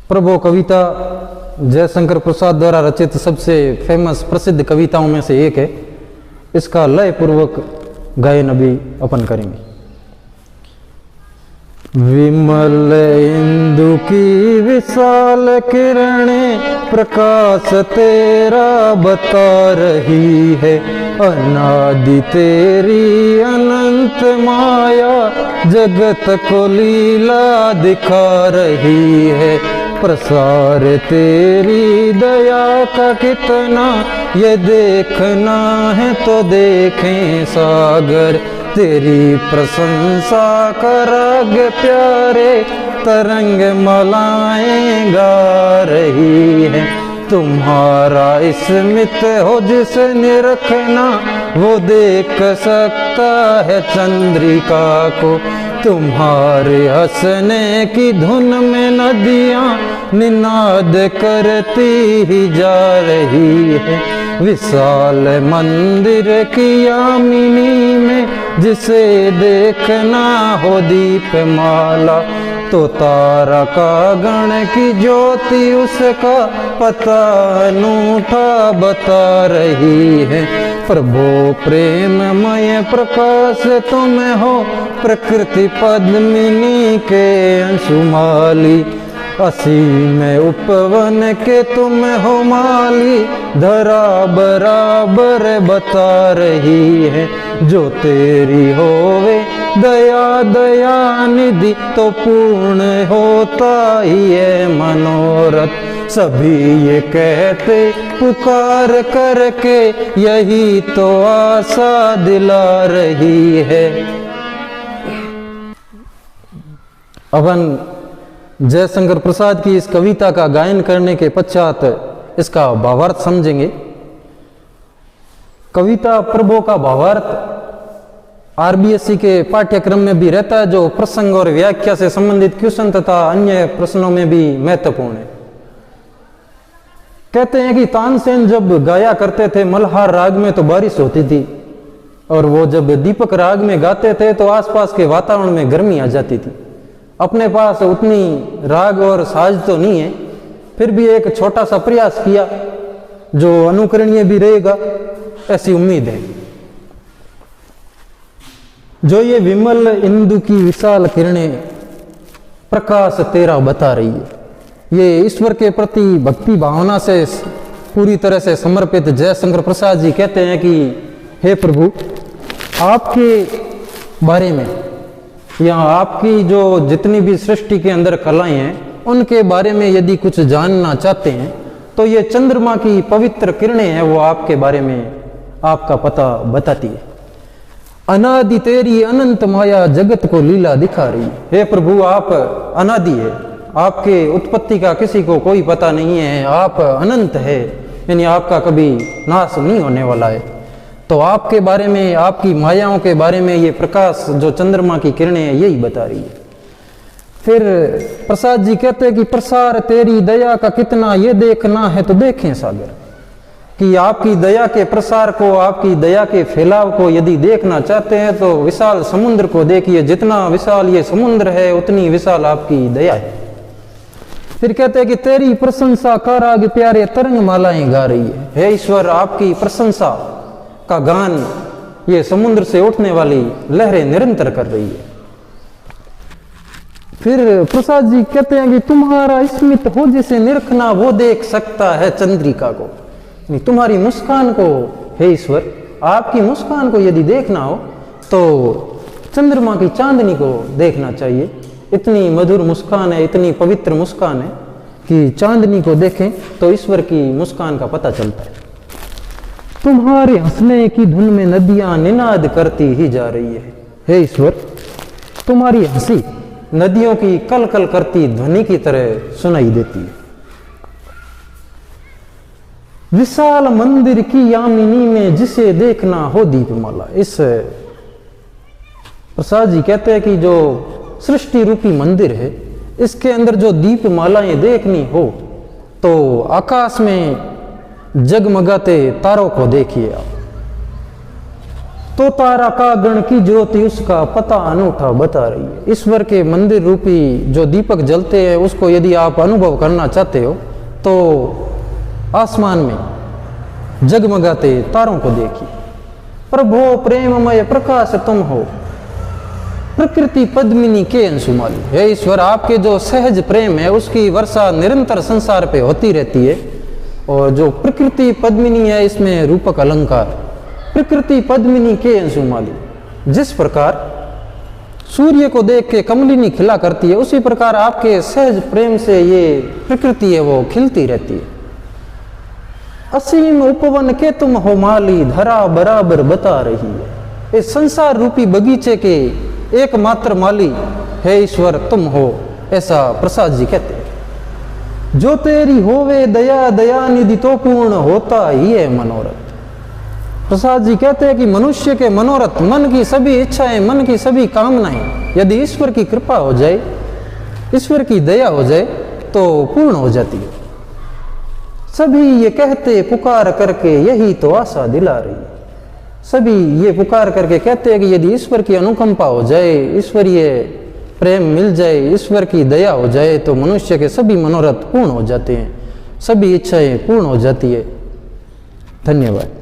प्रभु कविता जयशंकर प्रसाद द्वारा रचित सबसे फेमस प्रसिद्ध कविताओं में से एक है। इसका लय पूर्वक गायन अभी अपन करेंगे। विमल इंदु की विशाल किरणें प्रकाश तेरा बता रही है, अनादि तेरी अनंत माया जगत को लीला दिखा रही है। प्रसार तेरी दया का कितना ये देखना है तो देखें सागर, तेरी प्रशंसा कर राग प्यारे तरंग मालाएं गा रही है। तुम्हारा स्मित हो जिसे निरखना वो देख सकता है चंद्रिका को, तुम्हारे हंसने की धुन में नदियां निनाद करती ही जा रही है। विशाल मंदिर की यामिनी में जिसे देखना हो दीपमाला, तो तारा का गण की ज्योति उसका पता अनूठा बता रही है। प्रभु प्रेममय प्रकाश तुम हो, प्रकृति पद्मिनी के अंशुमाली, असीम उपवन के तुम हो माली, धरा बराबर बता रही है। जो तेरी होवे दया दया निधि तो पूर्ण होता ही है मनोरथ। सभी ये कहते पुकार करके यही तो आशा दिला रही है। अपन जयशंकर प्रसाद की इस कविता का गायन करने के पश्चात इसका भावार्थ समझेंगे। कविता प्रभु का भावार्थ आरबीएससी के पाठ्यक्रम में भी रहता है, जो प्रसंग और व्याख्या से संबंधित क्वेश्चन तथा अन्य प्रश्नों में भी महत्वपूर्ण है। कहते हैं कि तानसेन जब गाया करते थे मल्हार राग में तो बारिश होती थी, और वो जब दीपक राग में गाते थे तो आसपास के वातावरण में गर्मी आ जाती थी। अपने पास उतनी राग और साज तो नहीं है, फिर भी एक छोटा सा प्रयास किया जो अनुकरणीय भी रहेगा, ऐसी उम्मीद है। जो ये विमल इंदु की विशाल किरणें प्रकाश तेरा बता रही है, ये ईश्वर के प्रति भक्ति भावना से पूरी तरह से समर्पित जयशंकर प्रसाद जी कहते हैं कि हे प्रभु, आपके बारे में या आपकी जो जितनी भी सृष्टि के अंदर कलाएं हैं उनके बारे में यदि कुछ जानना चाहते हैं तो ये चंद्रमा की पवित्र किरणें हैं, वो आपके बारे में आपका पता बताती है। अनादि तेरी अनंत माया जगत को लीला दिखा रही है। हे प्रभु, आप अनादि है, आपके उत्पत्ति का किसी को कोई पता नहीं है, आप अनंत है, यानी आपका कभी नाश नहीं होने वाला है। तो आपके बारे में, आपकी मायाओं के बारे में ये प्रकाश जो चंद्रमा की किरणें हैं यही बता रही है। फिर प्रसाद जी कहते हैं कि प्रसार तेरी दया का कितना ये देखना है तो देखें सागर, कि आपकी दया के प्रसार को, आपकी दया के फैलाव को यदि देखना चाहते हैं तो विशाल समुद्र को देखिए। जितना विशाल ये समुद्र है उतनी विशाल आपकी दया है। फिर कहते हैं कि तेरी प्रशंसा का राग प्यारे तरंग मालाएं गा रही है। हे ईश्वर, आपकी प्रशंसा का गान ये समुद्र से उठने वाली लहरें निरंतर कर रही है। फिर प्रसाद जी कहते हैं कि तुम्हारा स्मित हो जिसे निरखना वो देख सकता है चंद्रिका को, तुम्हारी मुस्कान को, हे ईश्वर, आपकी मुस्कान को यदि देखना हो तो चंद्रमा की चांदनी को देखना चाहिए। इतनी मधुर मुस्कान है, इतनी पवित्र मुस्कान है कि चांदनी को देखें तो ईश्वर की मुस्कान का पता चलता है। तुम्हारे हंसने की धुन में नदियां निनाद करती ही जा रही है। हे ईश्वर, तुम्हारी हंसी नदियों की कल कल करती ध्वनि की तरह सुनाई देती है। विशाल मंदिर की यामिनी में जिसे देखना हो दीपमाला। इस प्रसाद जी कहते हैं कि जो सृष्टि रूपी मंदिर है इसके अंदर जो दीपमालाएं देखनी हो तो आकाश में जगमगाते तारों को देखिए आप। तो तारा का गण की ज्योति उसका पता अनूठा बता रही है। ईश्वर के मंदिर रूपी जो दीपक जलते हैं उसको यदि आप अनुभव करना चाहते हो तो आसमान में जगमगाते तारों को देखिए। प्रभो प्रेममय प्रकाश तुम हो, प्रकृति पद्मिनी के अंशुमाली। हे ईश्वर, आपके जो सहज प्रेम है उसकी वर्षा निरंतर संसार पे होती रहती है। और जो प्रकृति पद्मिनी है इसमें रूपक अलंकार, प्रकृति पद्मिनी के अंशुमाली। जिस प्रकार सूर्य को देख के कमलिनी खिला करती है उसी प्रकार आपके सहज प्रेम से ये प्रकृति है वो खिलती रहती है। असीम उपवन के तुम हो माली, धरा बराबर बता रही है। इस संसार रूपी बगीचे के एकमात्र माली है ईश्वर तुम हो, ऐसा प्रसाद जी कहते हैं। जो तेरी होवे दया दया निधि तो पूर्ण होता ही है मनोरथ। प्रसाद जी कहते हैं कि मनुष्य के मनोरथ, मन की सभी इच्छाएं, मन की सभी कामनाएं यदि ईश्वर की कृपा हो जाए, ईश्वर की दया हो जाए तो पूर्ण हो जाती है। सभी ये कहते पुकार करके यही तो आशा दिला रही है। सभी ये पुकार करके कहते हैं कि यदि ईश्वर की अनुकंपा हो जाए, ईश्वरीय प्रेम मिल जाए, ईश्वर की दया हो जाए तो मनुष्य के सभी मनोरथ पूर्ण हो जाते हैं, सभी इच्छाएं पूर्ण हो जाती है। धन्यवाद।